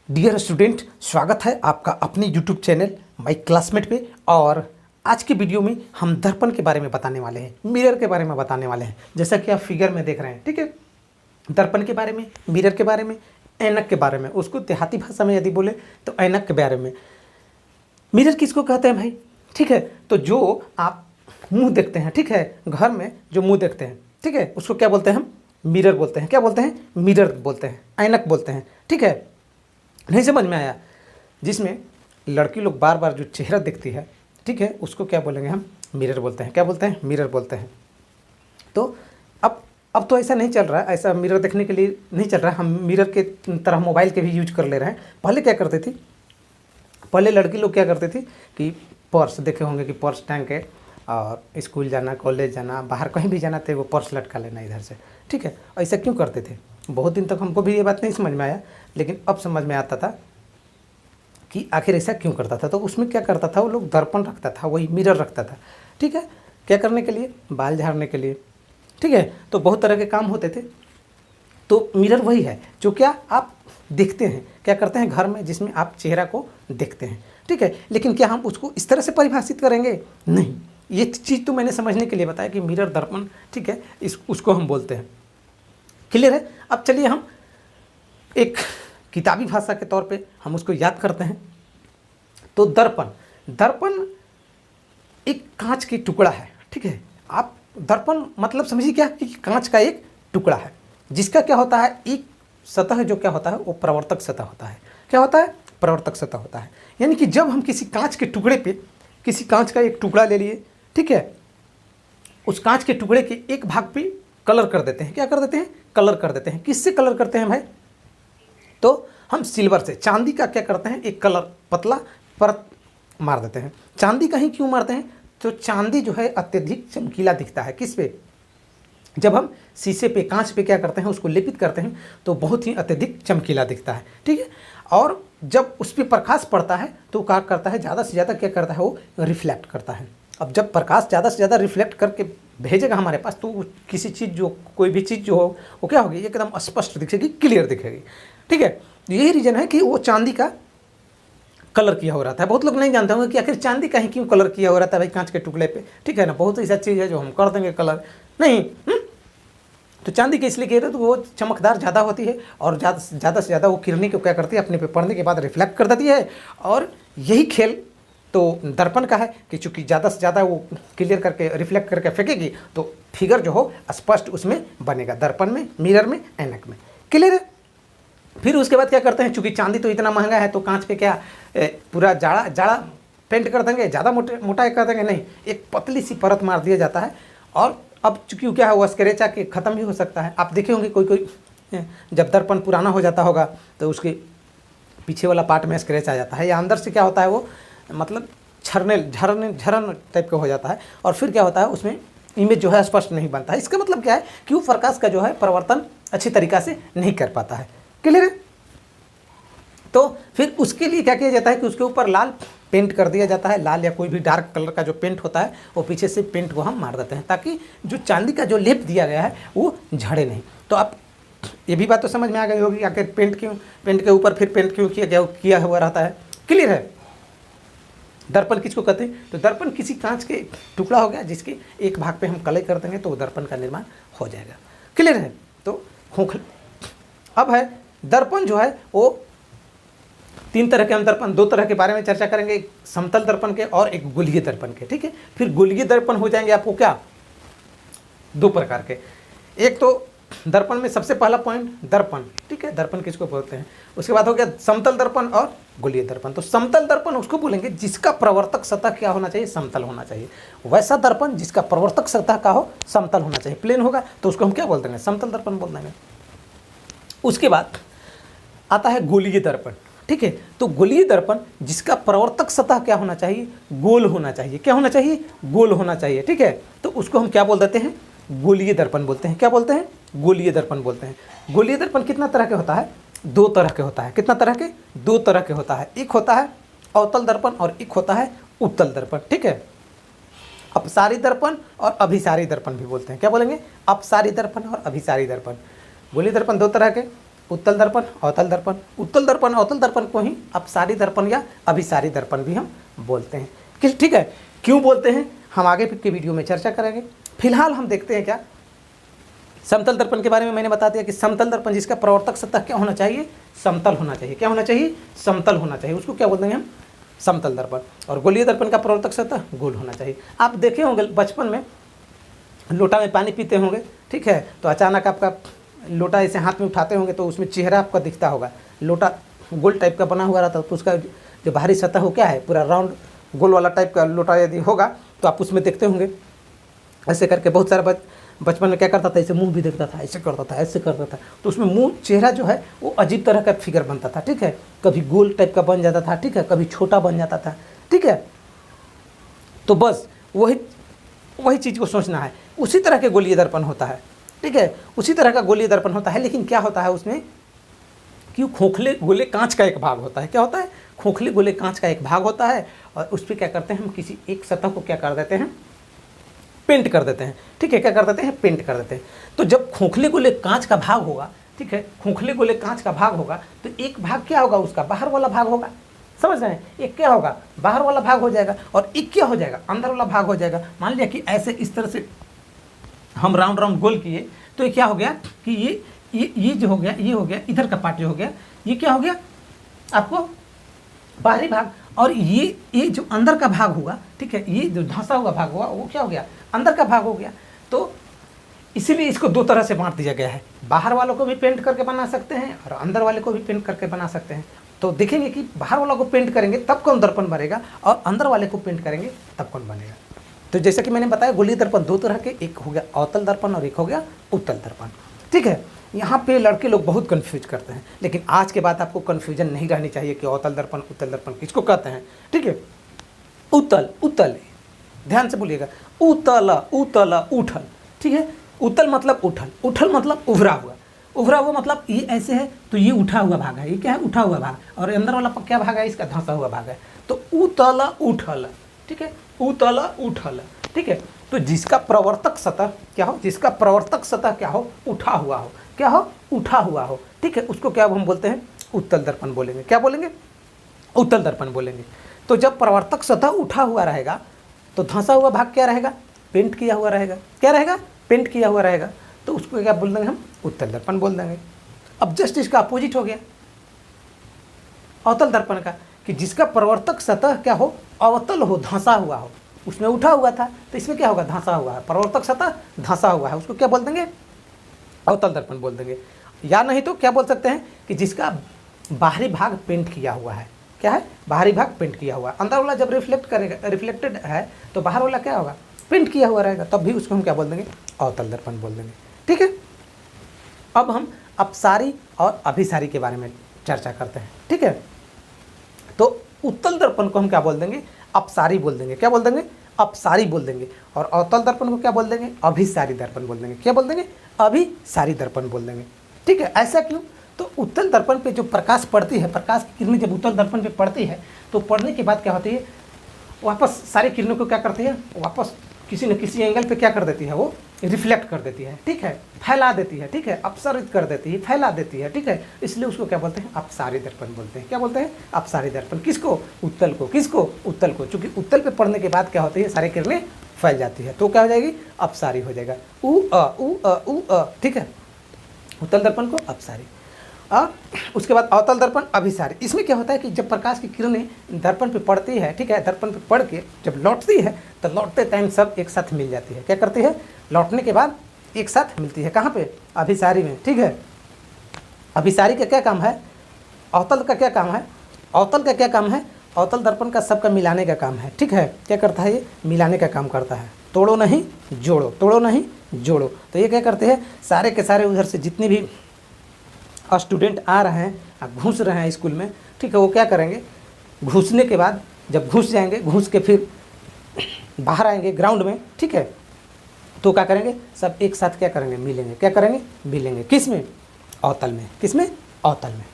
Dear student, स्वागत है आपका अपने यूट्यूब चैनल माई क्लासमेट पे। और आज की वीडियो में हम दर्पण के बारे में बताने वाले हैं, मिरर के बारे में बताने वाले हैं। जैसा कि आप फिगर में देख रहे हैं, ठीक है। दर्पण के बारे में, मिरर के बारे में, ऐनक के बारे में। उसको देहाती भाषा में यदि बोले तो ऐनक के बारे में। मिरर किसको कहते हैं भाई, ठीक है। तो जो आप मुँह देखते हैं, ठीक है, घर में जो मुँह देखते हैं, ठीक है, उसको क्या बोलते हैं हम? मिरर बोलते हैं। क्या बोलते हैं? मिरर बोलते हैं, ऐनक बोलते हैं, ठीक है। नहीं समझ में आया? जिसमें लड़की लोग बार बार जो चेहरा दिखती है, ठीक है, उसको क्या बोलेंगे हम? मिरर बोलते हैं। क्या बोलते हैं? मिरर बोलते हैं। तो अब तो ऐसा नहीं चल रहा है, ऐसा मिरर देखने के लिए नहीं चल रहा है। हम मिरर के तरह मोबाइल के भी यूज कर ले रहे हैं। पहले क्या करते थे? पहले लड़की लोग क्या करते थे कि पर्स देखे होंगे कि पर्स टांग के और स्कूल जाना, कॉलेज जाना, बाहर कहीं भी जाना तो वो पर्स लटका लेना इधर से, ठीक है। ऐसा क्यों करते थे? बहुत दिन तक हमको भी ये बात नहीं समझ में आया, लेकिन अब समझ में आता था कि आखिर ऐसा क्यों करता था। तो उसमें क्या करता था, वो लोग दर्पण रखता था, वही मिरर रखता था, ठीक है। क्या करने के लिए? बाल झाड़ने के लिए, ठीक है। तो बहुत तरह के काम होते थे। तो मिरर वही है जो क्या आप देखते हैं, क्या करते हैं घर में, जिसमें आप चेहरा को देखते हैं, ठीक है। लेकिन क्या हम उसको इस तरह से परिभाषित करेंगे? नहीं। ये चीज़ तो मैंने समझने के लिए बताया कि मिरर, दर्पण, ठीक है, उसको हम बोलते हैं। क्लियर है? अब चलिए हम एक किताबी भाषा के तौर पे हम उसको याद करते हैं। तो दर्पण एक कांच की टुकड़ा है, ठीक है। आप दर्पण मतलब समझिए क्या कि कांच का एक टुकड़ा है, जिसका क्या होता है, एक सतह जो क्या होता है वो प्रवर्तक सतह होता है। क्या होता है? प्रवर्तक सतह होता है। यानी कि जब हम किसी कांच के टुकड़े पे, किसी कांच का एक टुकड़ा ले लिए, ठीक है, उस कांच के टुकड़े के एक भाग पे कलर कर देते हैं। क्या कर देते हैं? कलर कर देते हैं। किससे कलर करते हैं भाई? तो हम सिल्वर से, चांदी का क्या करते हैं, एक कलर पतला परत मार देते हैं। चांदी का ही क्यों मारते हैं? तो चांदी जो है अत्यधिक चमकीला दिखता है। किस पे? जब हम शीशे पे, कांच पे क्या करते हैं, उसको लेपित करते हैं तो बहुत ही अत्यधिक चमकीला दिखता है, ठीक है। और जब उस पर प्रकाश पड़ता है तो क्या करता है, ज़्यादा से ज़्यादा क्या करता है, वो रिफ्लेक्ट करता है। अब जब प्रकाश ज़्यादा से ज़्यादा रिफ्लेक्ट करके भेजेगा हमारे पास, तो किसी चीज़ जो, कोई भी चीज़ जो हो वो क्या होगी, एकदम स्पष्ट दिखेगी, क्लियर दिखेगी, ठीक है। यही रीज़न है कि वो चांदी का कलर किया हो रहता है। बहुत लोग नहीं जानते होंगे कि आखिर चांदी का ही क्यों कलर किया हो रहता है भाई कांच के टुकड़े पे, ठीक है ना। बहुत ऐसा चीज़ है जो हम कर देंगे कलर नहीं। तो चांदी के इसलिए किया रहता है तो वो चमकदार ज़्यादा होती है और ज़्यादा से ज़्यादा वो किरणें को क्या करती है, अपने पे पड़ने के बाद रिफ्लेक्ट कर देती है। और यही खेल तो दर्पण का है कि चूँकि ज़्यादा से ज़्यादा वो क्लियर करके, रिफ्लेक्ट करके फेंकेगी तो फिगर जो हो स्पष्ट उसमें बनेगा, दर्पण में, मिरर में, ऐनक में। क्लियर है? फिर उसके बाद क्या करते हैं, चूँकि चांदी तो इतना महंगा है तो कांच पे क्या पूरा जाड़ा पेंट कर देंगे, ज़्यादा मोटाई कर देंगे नहीं, एक पतली सी परत मार दिया जाता है। और अब चूँकि क्या है, वो स्क्रैच आके ख़त्म भी हो सकता है। आप देखे होंगे कोई जब दर्पण पुराना हो जाता होगा तो उसके पीछे वाला पार्ट में स्क्रैच आ जाता है, या अंदर से क्या होता है, वो मतलब झरन टाइप का हो जाता है। और फिर क्या होता है, उसमें इमेज जो है स्पष्ट नहीं बनता है। इसका मतलब क्या है कि वो प्रकाश का जो है परिवर्तन अच्छी तरीक़ा से नहीं कर पाता है। क्लियर है? तो फिर उसके लिए क्या किया जाता है कि उसके ऊपर लाल पेंट कर दिया जाता है। लाल या कोई भी डार्क कलर का जो पेंट होता है वो पीछे से पेंट को हम मार देते हैं, ताकि जो चांदी का जो लेप दिया गया है वो झड़े नहीं। तो आप ये भी बात तो समझ में आ गई होगी आखिर पेंट के ऊपर फिर पेंट क्यों किया हुआ रहता है। क्लियर है? दर्पण किसको कहते हैं? तो दर्पण किसी कांच के टुकड़ा हो गया जिसके एक भाग पे हम कलर कर देंगे तो दर्पण का निर्माण हो जाएगा। क्लियर है? तो अब है दर्पण जो है वो तीन तरह के हम दर्पण, दो तरह के बारे में चर्चा करेंगे, एक समतल दर्पण के और एक गोलीय दर्पण के, ठीक है। फिर गोलीय दर्पण हो जाएंगे आपको क्या, दो प्रकार के। एक तो दर्पण में सबसे पहला पॉइंट दर्पण, ठीक है, दर्पण किसको बोलते हैं। उसके बाद हो गया समतल दर्पण और गोलीय दर्पण। तो समतल दर्पण उसको बोलेंगे जिसका प्रवर्तक सतह क्या होना चाहिए, समतल होना चाहिए। वैसा दर्पण जिसका प्रवर्तक सतह का हो, समतल होना चाहिए। प्लेन होगा तो उसको हम क्या बोल देंगे, समतल दर्पण बोल देंगे। उसके बाद आता है गोलीय दर्पण, ठीक है। तो गोलीय दर्पण जिसका प्रवर्तक सतह क्या होना चाहिए, गोल होना चाहिए। क्या होना चाहिए? गोल होना चाहिए, ठीक है। तो उसको हम क्या बोल देते हैं, गोलीय दर्पण बोलते हैं। क्या बोलते हैं? गोलीय दर्पण बोलते हैं। गोलीय दर्पण कितना तरह के होता है? दो तरह के होता है। कितना तरह के? दो तरह के होता है। एक होता है अवतल दर्पण और एक होता है उत्तल दर्पण, ठीक है। अपसारी दर्पण और अभिसारी दर्पण भी बोलते हैं। क्या बोलेंगे? अपसारी दर्पण और अभिसारी दर्पण। गोलीय दर्पण दो तरह के, उत्तल दर्पण, अवतल दर्पण। उत्तल दर्पण, अवतल दर्पण को ही अपसारी दर्पण या अभिसारी दर्पण भी हम बोलते हैं। ठीक है, क्यों बोलते हैं हम आगे के वीडियो में चर्चा करेंगे। फिलहाल हम देखते हैं क्या समतल दर्पण के बारे में। मैंने बता दिया कि समतल दर्पण जिसका प्रवर्तक सतह क्या होना चाहिए, समतल होना चाहिए। क्या होना चाहिए, समतल होना चाहिए, उसको क्या बोलते हैं हम, समतल दर्पण। और गोलीय दर्पण का प्रवर्तक सतह गोल होना चाहिए। आप देखे होंगे बचपन में लोटा में पानी पीते होंगे, ठीक है, तो अचानक आपका लोटा ऐसे हाथ में उठाते होंगे तो उसमें चेहरा आपका दिखता होगा। लोटा गोल टाइप का बना हुआ रहता है तो उसका जो बाहरी सतह हो क्या है, पूरा राउंड गोल वाला टाइप का लोटा यदि होगा तो आप उसमें देखते होंगे ऐसे करके। बहुत सारा बचपन में क्या करता था, ऐसे मुंह भी देखता था, ऐसे करता था, ऐसे करता था, तो उसमें मुंह चेहरा जो है वो अजीब तरह का फिगर बनता था। ठीक है, कभी गोल टाइप का बन जाता था, ठीक है, कभी छोटा बन जाता था। ठीक है, तो बस वही चीज़ को सोचना है। उसी तरह के गोलीय दर्पण होता है। ठीक है, उसी तरह का गोलीय दर्पण होता है, लेकिन क्या होता है उसमें कि खोखले गोले कांच का एक भाग होता है। क्या होता है, खोखले गोले कांच का एक भाग होता है और उस पर क्या करते हैं हम, किसी एक सतह को क्या कर देते हैं, पेंट कर देते हैं। ठीक है, क्या कर देते हैं, पेंट कर देते हैं। तो जब खोखले गोले कांच का भाग होगा, ठीक है, खोखले गोले कांच का भाग होगा तो एक भाग क्या होगा, उसका बाहर वाला भाग होगा। समझ रहे हैं, एक क्या होगा, बाहर वाला भाग हो जाएगा और एक क्या हो जाएगा, अंदर वाला भाग हो जाएगा। मान लिया कि ऐसे इस तरह से हम राउंड राउंड गोल किए तो ये क्या हो गया कि ये जो हो गया, ये हो गया, इधर का पार्ट जो हो गया, ये क्या हो गया आपको बाहरी भाग। और ये जो अंदर का भाग हुआ, ठीक है, ये जो धंसा हुआ भाग हुआ वो क्या हो गया, अंदर का भाग हो गया। तो इसीलिए इसको दो तरह से बांट दिया गया है। बाहर वालों को भी पेंट करके बना सकते हैं और अंदर वाले को भी पेंट करके बना सकते हैं। तो देखेंगे कि बाहर वालों को पेंट करेंगे तब कौन दर्पण बनेगा और अंदर वाले को पेंट करेंगे तब कौन बनेगा। तो जैसा कि मैंने बताया गोलीय दर्पण दो तरह के, एक हो गया अवतल दर्पण और एक हो गया उत्तल दर्पण। ठीक है, यहाँ पे लड़के लोग बहुत कन्फ्यूज करते हैं, लेकिन आज के बाद आपको कन्फ्यूजन नहीं रहनी चाहिए कि अवतल दर्पण उत्तल दर्पण किसको कहते हैं। ठीक है, उत्तल ध्यान से बोलिएगा, उतल उतल उठल। ठीक है, उत्तल मतलब उठल, उठल मतलब उभरा हुआ मतलब ये ऐसे है तो ये उठा हुआ भाग है, ये क्या है, उठा हुआ भाग, और अंदर वाला क्या भाग है, इसका धंसा हुआ भाग है। तो उतल उठल, ठीक है, उतल उठल। ठीक है, तो जिसका प्रवर्तक सतह क्या हो, जिसका प्रवर्तक सतह क्या हो, उठा हुआ हो, क्या हो, उठा हुआ हो। ठीक है, उसको क्या हम बोलते हैं, उत्तल दर्पण बोलेंगे। क्या बोलेंगे, उत्तल दर्पण बोलेंगे। तो जब प्रवर्तक सतह उठा हुआ रहेगा तो धंसा हुआ भाग क्या रहेगा, पेंट किया हुआ रहेगा। क्या रहेगा, पेंट किया हुआ रहेगा। तो उसको क्या बोल देंगे हम, उत्तल दर्पण बोल देंगे। अब जस्ट इसका अपोजिट हो गया अवतल दर्पण का, कि जिसका प्रवर्तक सतह क्या हो, अवतल हो, धंसा हुआ हो। उसमें उठा हुआ था तो इसमें क्या होगा, धंसा हुआ है, प्रवर्तक सतह धंसा हुआ है, उसको क्या बोल देंगे, अवतल दर्पण बोल देंगे। या नहीं तो क्या बोल सकते हैं कि जिसका बाहरी भाग पेंट किया हुआ है। क्या है, बाहरी भाग पेंट किया हुआ है, अंदर वाला जब रिफ्लेक्ट करेगा, रिफ्लेक्टेड है तो बाहर वाला क्या होगा, पेंट किया हुआ रहेगा, तब भी उसको हम क्या बोल देंगे, अवतल दर्पण बोल देंगे। ठीक है, अब हम अपसारी और अभिसारी के बारे में चर्चा करते हैं। ठीक है, तो उत्तल दर्पण को हम क्या बोल देंगे, अपसारी बोल देंगे। क्या बोल देंगे, अपसारी बोल देंगे। और अवतल दर्पण को क्या बोल देंगे, अभिसारी दर्पण बोल देंगे। क्या बोल देंगे, अभिसारी दर्पण बोल देंगे। ठीक है, ऐसा क्यों, तो उत्तल दर्पण पे जो प्रकाश पड़ती है, प्रकाश की किरणें जब उत्तल दर्पण पे पड़ती है तो पड़ने के बाद क्या होती है, वापस सारी किरणों को क्या करती है, वापस किसी न किसी एंगल पे क्या कर देती है, वो रिफ्लेक्ट कर देती है। ठीक है, फैला देती है। ठीक है, अपसरित कर देती है, फैला देती है। ठीक है, इसलिए उसको क्या बोलते हैं, अपसारी दर्पण बोलते हैं। क्या बोलते हैं, अपसारी दर्पण। किसको, उत्तल को। किसको, उत्तल को। चूंकि उत्तल पे पड़ने के बाद क्या होती है, सारी किरणें फैल जाती है तो क्या हो जाएगी, अपसारी हो जाएगा। उ अ। ठीक है, उत्तल दर्पण को अपसारी। उसके बाद अवतल दर्पण, अभिसारी। इसमें क्या होता है कि जब प्रकाश की किरणें दर्पण पे पड़ती है, ठीक है, दर्पण पे पड़ के जब लौटती है तो लौटते टाइम सब एक साथ मिल जाती है। क्या करती है, लौटने के बाद एक साथ मिलती है। कहाँ पे, अभिसारी में। ठीक है, अभिसारी का क्या काम है, अवतल का क्या काम है, अवतल का क्या काम है, अवतल दर्पण का सबका मिलाने का काम है। ठीक है, क्या करता है, ये मिलाने का काम करता है। तोड़ो नहीं जोड़ो, तोड़ो नहीं जोड़ो। तो ये क्या करते हैं, सारे के सारे उधर से जितने भी स्टूडेंट आ रहे हैं, घुस रहे हैं स्कूल में, ठीक है, वो क्या करेंगे, घुसने के बाद जब घुस जाएंगे, घुस के फिर बाहर आएंगे ग्राउंड में, ठीक है, तो क्या करेंगे, सब एक साथ क्या करेंगे, मिलेंगे। क्या करेंगे, मिलेंगे। किस में, अवतल में। किस में, अवतल में।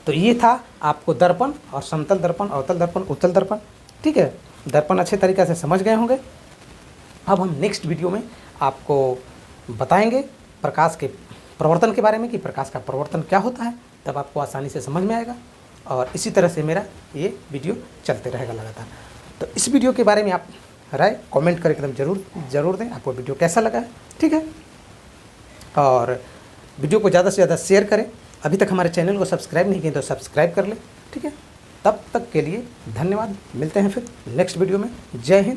तो ये था आपको दर्पण और समतल दर्पण, अवतल दर्पण, उत्तल दर्पण। ठीक है, दर्पण अच्छे तरीके से समझ गए होंगे। अब हम नेक्स्ट वीडियो में आपको बताएंगे प्रकाश के प्रवर्तन के बारे में कि प्रकाश का प्रवर्तन क्या होता है, तब आपको आसानी से समझ में आएगा। और इसी तरह से मेरा ये वीडियो चलते रहेगा लगातार। तो इस वीडियो के बारे में आप राय कमेंट कर एकदम ज़रूर दें, आपको वीडियो कैसा लगा है, ठीक है। और वीडियो को ज़्यादा से ज़्यादा शेयर करें। अभी तक हमारे चैनल को सब्सक्राइब नहीं किए तो सब्सक्राइब कर लें, ठीक है। तब तक के लिए धन्यवाद। मिलते हैं फिर नेक्स्ट वीडियो में। जय हिंद।